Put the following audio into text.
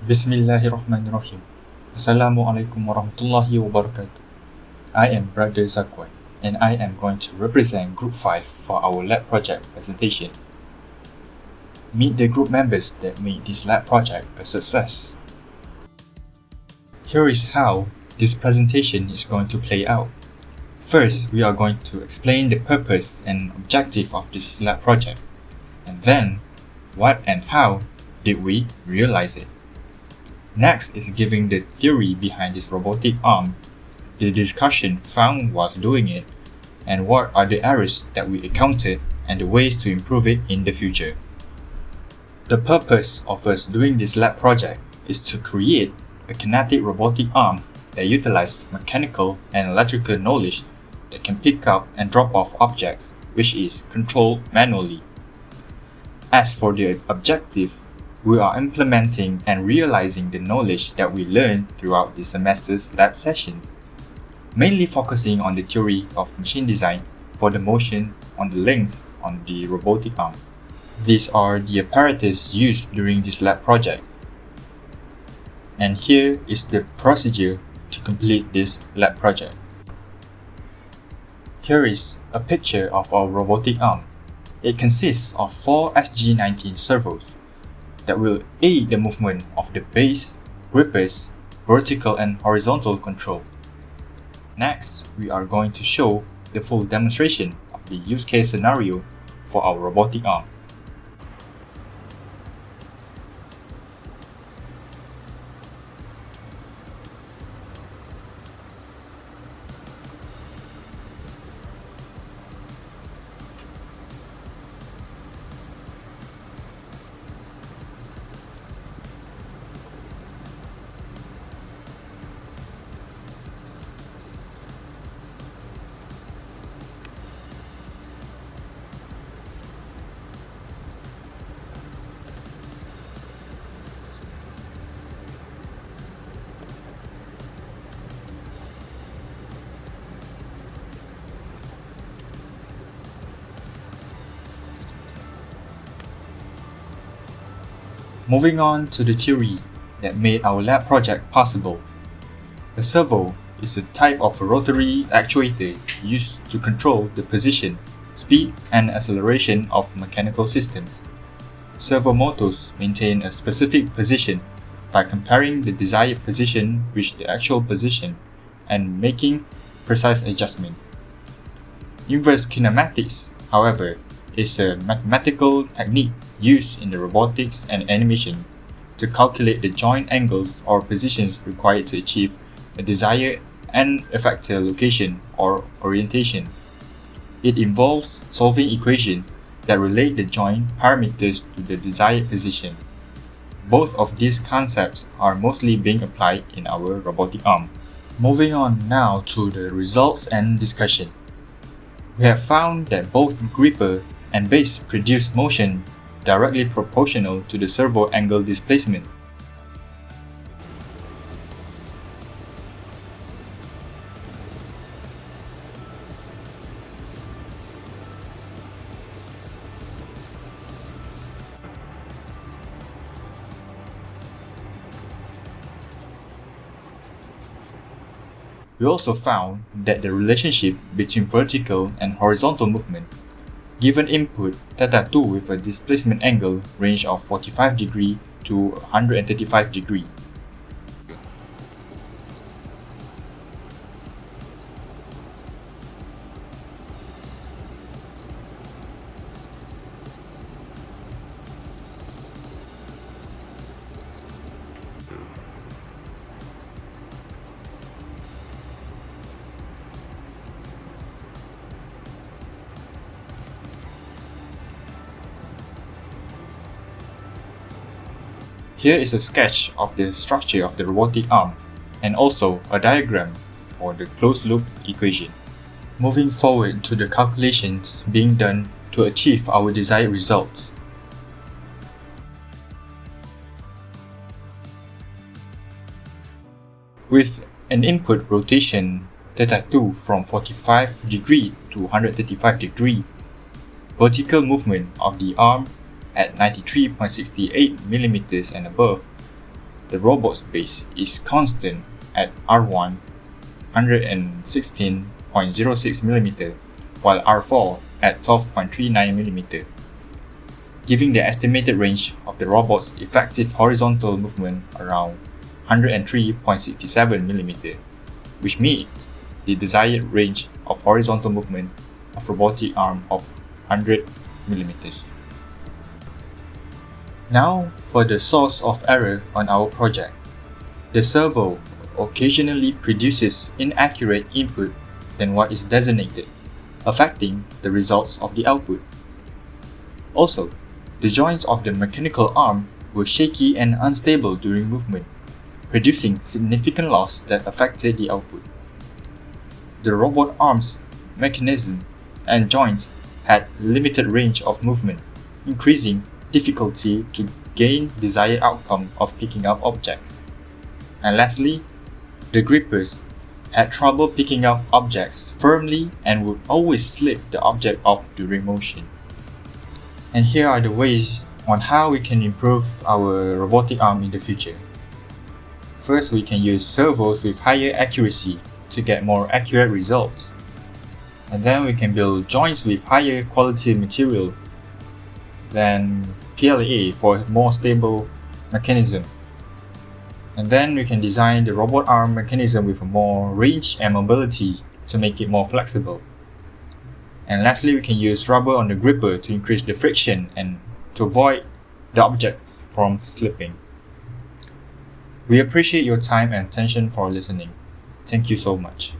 Bismillahirrahmanirrahim. Assalamualaikum warahmatullahi wabarakatuh. I am Brother ZAKWAN and I am going to represent Group 5 for our lab project presentation. Meet the group members that made this lab project a success. Here is how this presentation is going to play out. First, we are going to explain the purpose and objective of this lab project, and then what and how did we realize it. Next is giving the theory behind this robotic arm, the discussion found whilst doing it, and what are the errors that we encountered and the ways to improve it in the future. The purpose of us doing this lab project is to create a kinetic robotic arm that utilizes mechanical and electrical knowledge that can pick up and drop off objects, which is controlled manually. As for the objective, we are implementing and realizing the knowledge that we learned throughout the semester's lab sessions, mainly focusing on the theory of machine design for the motion on the links on the robotic arm. These are the apparatus used during this lab project. And here is the procedure to complete this lab project. Here is a picture of our robotic arm. It consists of 4 SG19 servos that will aid the movement of the base, grippers, vertical and horizontal control. Next, we are going to show the full demonstration of the use case scenario for our robotic arm. Moving on to the theory that made our lab project possible. A servo is a type of a rotary actuator used to control the position, speed, and acceleration of mechanical systems. Servo motors maintain a specific position by comparing the desired position with the actual position and making precise adjustment. Inverse kinematics, however, is a mathematical technique used in the robotics and animation to calculate the joint angles or positions required to achieve a desired and effector location or orientation. It involves solving equations that relate the joint parameters to the desired position. Both of these concepts are mostly being applied in our robotic arm. Moving on now to the results and discussion. We have found that both gripper and base produce motion directly proportional to the servo angle displacement. We also found that the relationship between vertical and horizontal movement, given input θ2 with a displacement angle range of 45 degree to 135 degree. Here is a sketch of the structure of the robotic arm and also a diagram for the closed-loop equation. Moving forward to the calculations being done to achieve our desired results. With an input rotation θ2 from 45 degree to 135 degree, vertical movement of the arm at 93.68 mm and above, the robot's base is constant at R1 116.06 mm, while R4 at 12.39 mm, giving the estimated range of the robot's effective horizontal movement around 103.67 mm, which meets the desired range of horizontal movement of robotic arm of 100 mm. Now for the source of error on our project. The servo occasionally produces inaccurate input than what is designated, affecting the results of the output. Also, the joints of the mechanical arm were shaky and unstable during movement, producing significant loss that affected the output. The robot arm's mechanism and joints had limited range of movement, increasing difficulty to gain desired outcome of picking up objects. And lastly, the grippers had trouble picking up objects firmly and would always slip the object off during motion. And here are the ways on how we can improve our robotic arm in the future. First, we can use servos with higher accuracy to get more accurate results. And then we can build joints with higher quality material than PLA for more stable mechanism. And then we can design the robot arm mechanism with more range and mobility to make it more flexible. And lastly, we can use rubber on the gripper to increase the friction and to avoid the objects from slipping. We appreciate your time and attention for listening. Thank you so much.